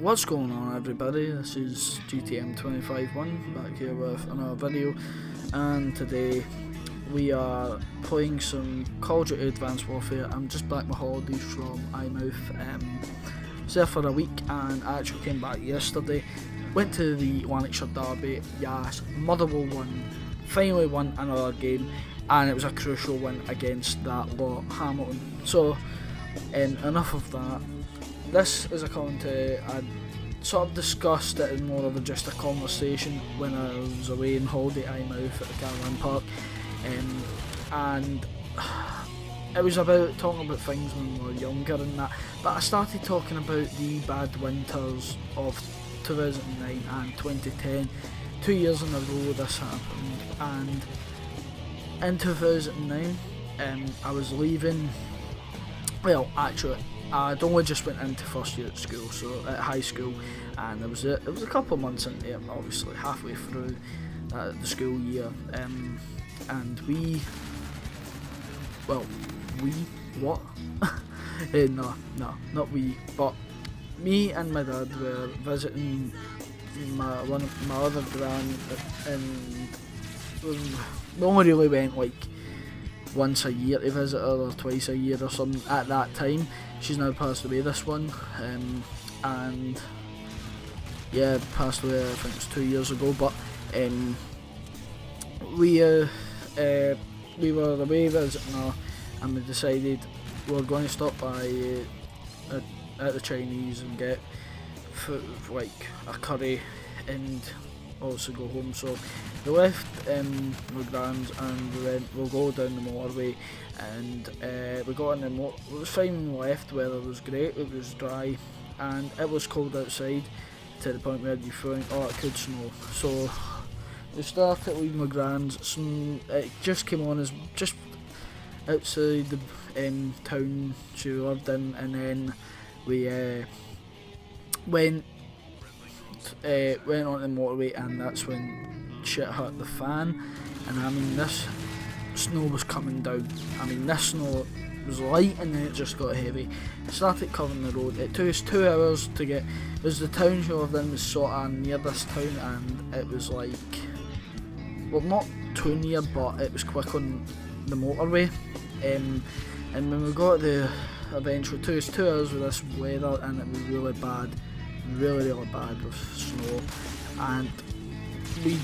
What's going on, everybody? This is GTM251 back here with another video, and today we are playing some Call of Duty Advanced Warfare. I'm just back my holidays from Eyemouth. Was there for a week and I actually came back yesterday. Went to the Lanarkshire Derby. Yes, Motherwell won, finally won another game, and it was a crucial win against that lot, Hamilton. So enough of that. This is a commentary. I sort of discussed it in more of just a conversation when I was away in holiday at Eyemouth at the Caravan Park, and it was about talking about things when we were younger and that, but I started talking about the bad winters of 2009 and 2010. 2 years in a row this happened, and in 2009 I was leaving. Well, actually, I'd only just went into first year at school, so at high school, and it was a couple of months into it, obviously halfway through the school year, and what? No, not we, but me and my dad were visiting my other gran, and we only really went like once a year to visit her, or twice a year or something at that time. She's now passed away, this one, and yeah, passed away, I think it was 2 years ago, but we were away visiting her, and we decided we were going to stop by at the Chinese and get like a curry and also go home. So we left my grand's and we'll go down the motorway, and we got in the motor. It was fine when we left, weather was great, it was dry, and it was cold outside to the point where you think, oh, it could snow. So we started leaving my grand's. It just came on as just outside the town she lived in, and then we went on the motorway, and that's when shit hit the fan. And I mean, this snow was coming down. I mean, this snow was light and then it just got heavy. It started covering the road. It took us 2 hours to get. It was the town she lived in was sort of near this town, and it was like, well, not too near, but it was quick on the motorway. And when we got there, eventually it took us 2 hours with this weather, and it was really bad. Really bad with snow, and we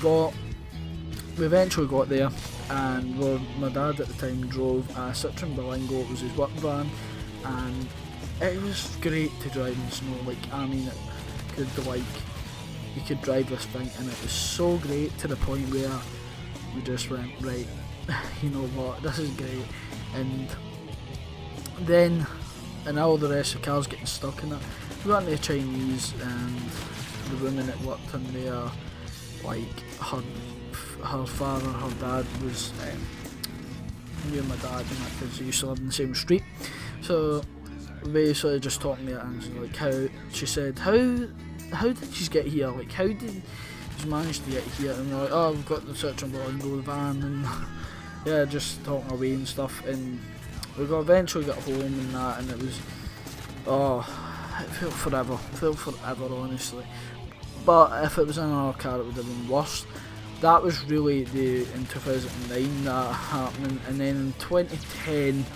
eventually got there, and my dad at the time drove a Citroen Berlingo. It was his work van, and it was great to drive in snow. Like, I mean, you could drive this thing, and it was so great to the point where we just went, right, you know what, this is great. And then, and all the rest of the cars getting stuck in it. We went to the Chinese, and the woman that worked in there, like her father, her dad was knew my dad, and that, because they used to live in the same street. So basically just talking to her, and she said, how did you get here? Like, how did you manage to get here? And we're like, oh, we've got the Citroen Berlingo van, and yeah, just talking away and stuff. And we eventually got home and that, and it was, oh, it felt forever, honestly. But if it was in our car, it would have been worse. That was really in 2009 that happening, and then in 2010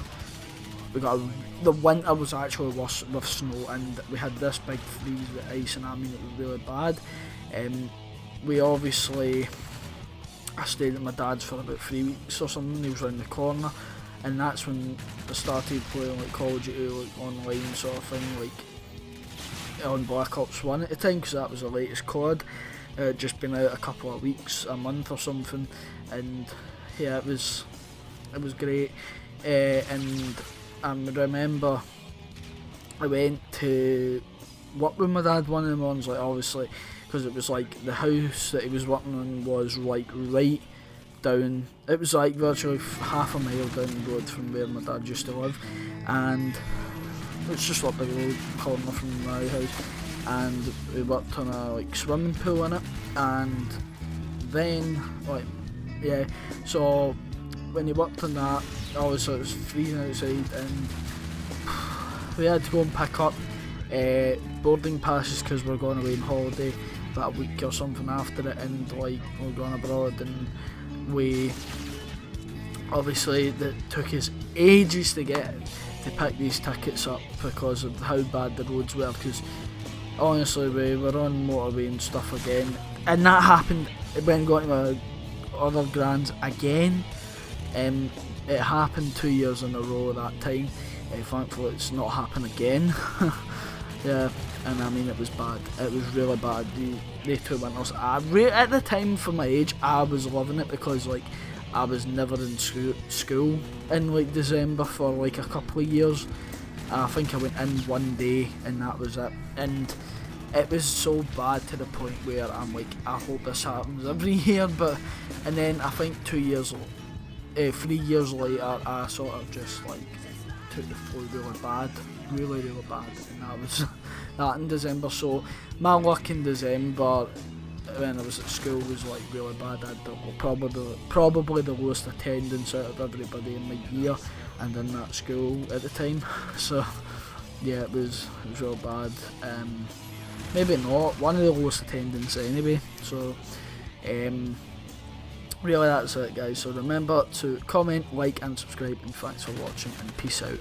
the winter was actually worse with snow, and we had this big freeze with ice, and I mean, it was really bad. I stayed at my dad's for about 3 weeks or something. He was round the corner, and that's when I started playing like Call of Duty, like online sort of thing, like on Black Ops 1 at the time, because that was the latest COD. It had just been out a couple of weeks, a month or something, and yeah, it was great. And I remember I went to work with my dad one of the mornings, like, obviously, because it was like the house that he was working on was like right down, it was like virtually half a mile down the road from where my dad used to live, and it's just up the road corner from my house, and we worked on a like swimming pool in it. And then so when you worked on that, obviously it was freezing outside, and we had to go and pick up boarding passes because we're going away on holiday that week or something after it, and like we're going abroad, and we obviously that took us ages to pick these tickets up because of how bad the roads were, because honestly we were on motorway and stuff again, and that happened when going to my other grands again. It happened 2 years in a row that time. Thankfully it's not happened again. Yeah, and I mean it was bad. It was really bad. The 2 winters. At the time for my age, I was loving it because like I was never in school in like December for like a couple of years. I think I went in one day and that was it. And it was so bad to the point where I'm like, I hope this happens every year. And then I think 3 years later, I sort of just like took the flu really bad, really bad, and that was that in December. So my luck in December when I was at school was like really bad. I had probably the lowest attendance out of everybody in my year and in that school at the time. So yeah, it was real bad. Maybe not one of the lowest attendance anyway. So really that's it, guys. So remember to comment, like and subscribe, and thanks for watching, and peace out.